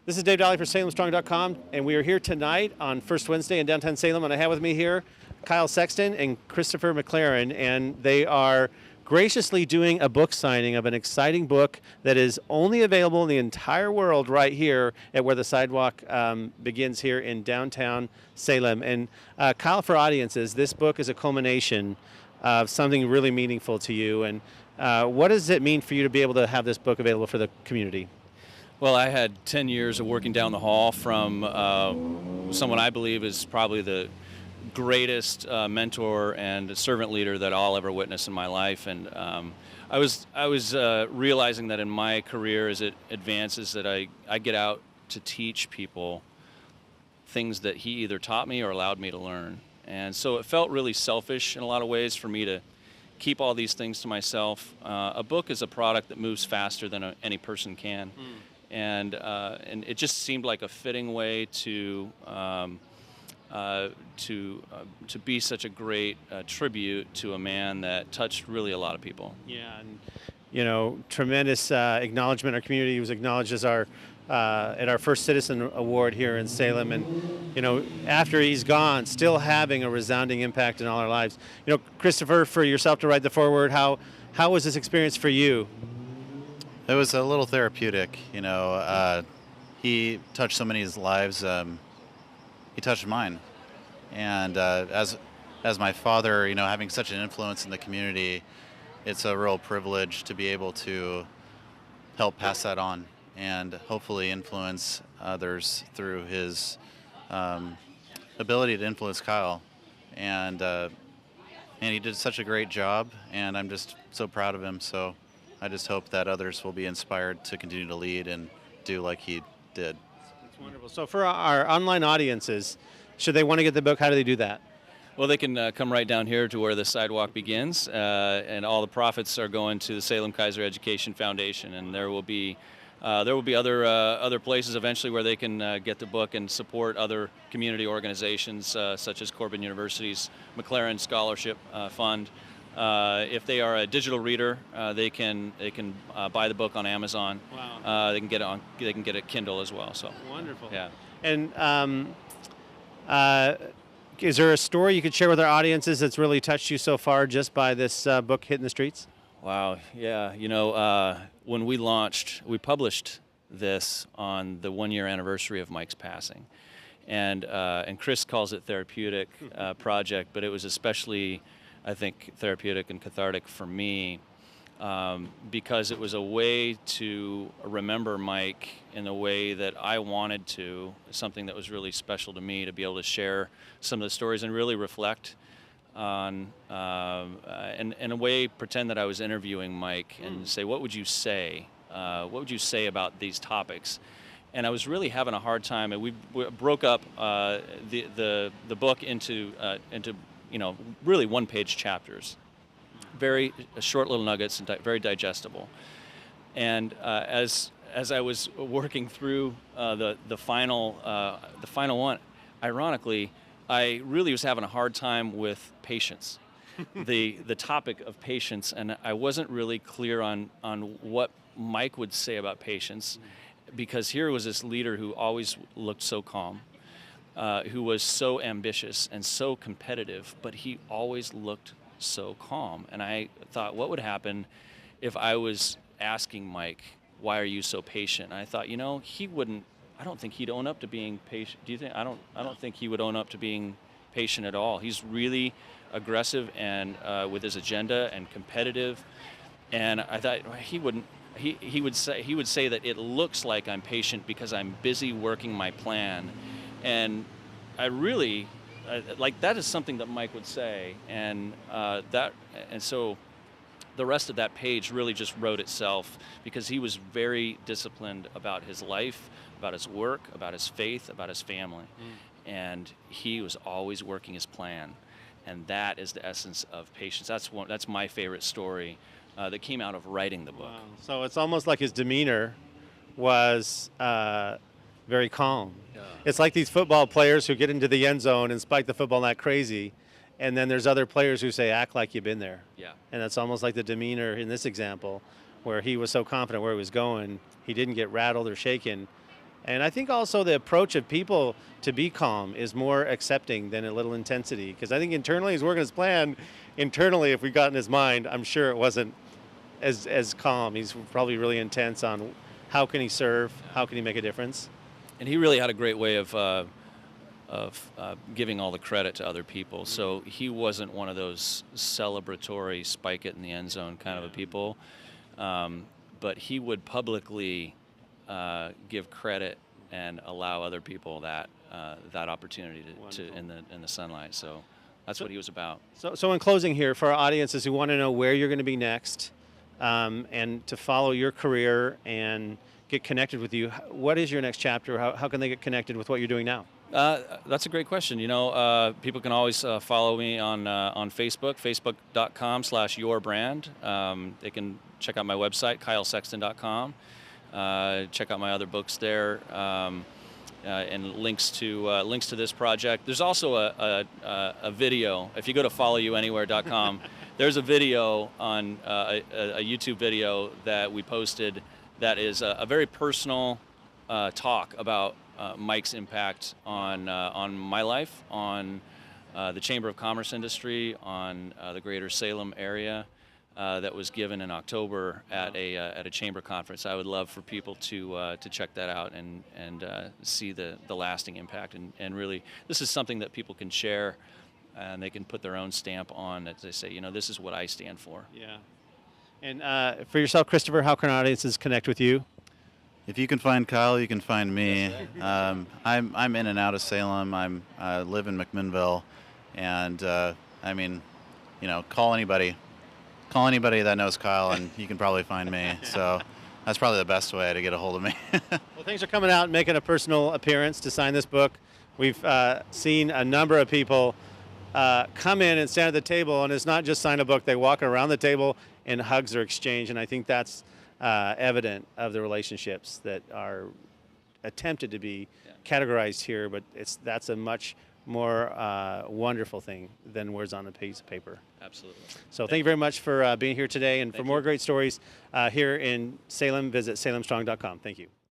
This is Dave Daly for SalemStrong.com, and we are here tonight on First Wednesday in downtown Salem, and I have with me here Kyle Sexton and Christopher McLaren, and they are graciously doing a book signing of an exciting book that is only available in the entire world right here at where the sidewalk begins here in downtown Salem. And Kyle, for audiences, this book is a culmination of something really meaningful to you. And what does it mean for you to be able to have this book available for the community? Well, I had 10 years of working down the hall from someone I believe is probably the greatest mentor and servant leader that I'll ever witness in my life. And I was realizing that in my career as it advances that I get out to teach people things that he either taught me or allowed me to learn. And so it felt really selfish in a lot of ways for me to keep all these things to myself. A book is a product that moves faster than any person can. And it just seemed like a fitting way to be such a great tribute to a man that touched really a lot of people. Yeah, and tremendous acknowledgement. Our community was acknowledged as our at our first Citizen Award here in Salem, and after he's gone, still having a resounding impact in all our lives. Christopher, for yourself to write the foreword, how was this experience for you? It was a little therapeutic, he touched so many lives. He touched mine, and as my father, having such an influence in the community, it's a real privilege to be able to help pass that on and hopefully influence others through his ability to influence Kyle. And he did such a great job, and I'm just so proud of him. So I just hope that others will be inspired to continue to lead and do like he did. That's wonderful. So for our online audiences, should they want to get the book, how do they do that? Well, they can come right down here to where the sidewalk begins, and all the profits are going to the Salem Kaiser Education Foundation, and there will be other places eventually where they can get the book and support other community organizations such as Corbin University's McLaren Scholarship Fund. If they are a digital reader, they can buy the book on Amazon. Wow. They can get a Kindle as well. So wonderful. Yeah. And is there a story you could share with our audiences that's really touched you so far just by this book hitting the streets? Wow. Yeah. When we launched, we published this on the 1-year anniversary of Mike's passing, and Chris calls it therapeutic project, but it was especially, I think, therapeutic and cathartic for me because it was a way to remember Mike in a way that I wanted to, something that was really special to me, to be able to share some of the stories and really reflect on, and in a way pretend that I was interviewing Mike and say, what would you say? What would you say about these topics? And I was really having a hard time, and we broke up the book into really one-page chapters, very short little nuggets and very digestible. And as I was working through the final one, ironically, I really was having a hard time with patience, the topic of patience, and I wasn't really clear on what Mike would say about patience, because here was this leader who always looked so calm, who was so ambitious and so competitive, but he always looked so calm. And I thought, what would happen if I was asking Mike, why are you so patient? And I thought, he wouldn't. I don't think he'd own up to being patient. Do you think? I don't think he would own up to being patient at all. He's really aggressive and with his agenda and competitive. And I thought he wouldn't. He would say that it looks like I'm patient because I'm busy working my plan. And I really that is something that Mike would say. And so the rest of that page really just wrote itself because he was very disciplined about his life, about his work, about his faith, about his family. And he was always working his plan. And that is the essence of patience. That's my favorite story that came out of writing the book. Wow. So it's almost like his demeanor was very calm. Yeah. It's like these football players who get into the end zone and spike the football not crazy. And then there's other players who say, act like you've been there. Yeah. And that's almost like the demeanor in this example, where he was so confident where he was going, he didn't get rattled or shaken. And I think also the approach of people to be calm is more accepting than a little intensity. Because I think internally he's working his plan. Internally, if we got in his mind, I'm sure it wasn't as calm. He's probably really intense on how can he serve, how can he make a difference. And he really had a great way of giving all the credit to other people. So he wasn't one of those celebratory spike it in the end zone kind of a people, but he would publicly give credit and allow other people that opportunity to in the sunlight. So that's what he was about. So in closing here, for our audiences who want to know where you're going to be next, and to follow your career and get connected with you, what is your next chapter? How can they get connected with what you're doing now? That's a great question. People can always follow me on Facebook, facebook.com/yourbrand. They can check out my website, kylesexton.com. Check out my other books there, and links to this project. There's also a video. If you go to followyouanywhere.com, there's a video on a YouTube video that we posted that is a very personal talk about Mike's impact on my life, on the Chamber of Commerce industry, on the greater Salem area, that was given in October at a chamber conference. I would love for people to check that out and see the lasting impact. And really, this is something that people can share, and they can put their own stamp on it. They say, this is what I stand for. Yeah. And for yourself, Christopher, how can our audiences connect with you? If you can find Kyle, you can find me. I'm in and out of Salem. I live in McMinnville, and call anybody. Call anybody that knows Kyle, and you can probably find me. So that's probably the best way to get a hold of me. Well, thanks for coming out and making a personal appearance to sign this book. We've seen a number of people come in and stand at the table, and it's not just sign a book. They walk around the table and hugs are exchanged, and I think that's evident of the relationships that are attempted to be categorized here, but that's a much more wonderful thing than words on a piece of paper. Absolutely. So thank you very much for being here today, and for more great stories here in Salem, visit salemstrong.com. Thank you.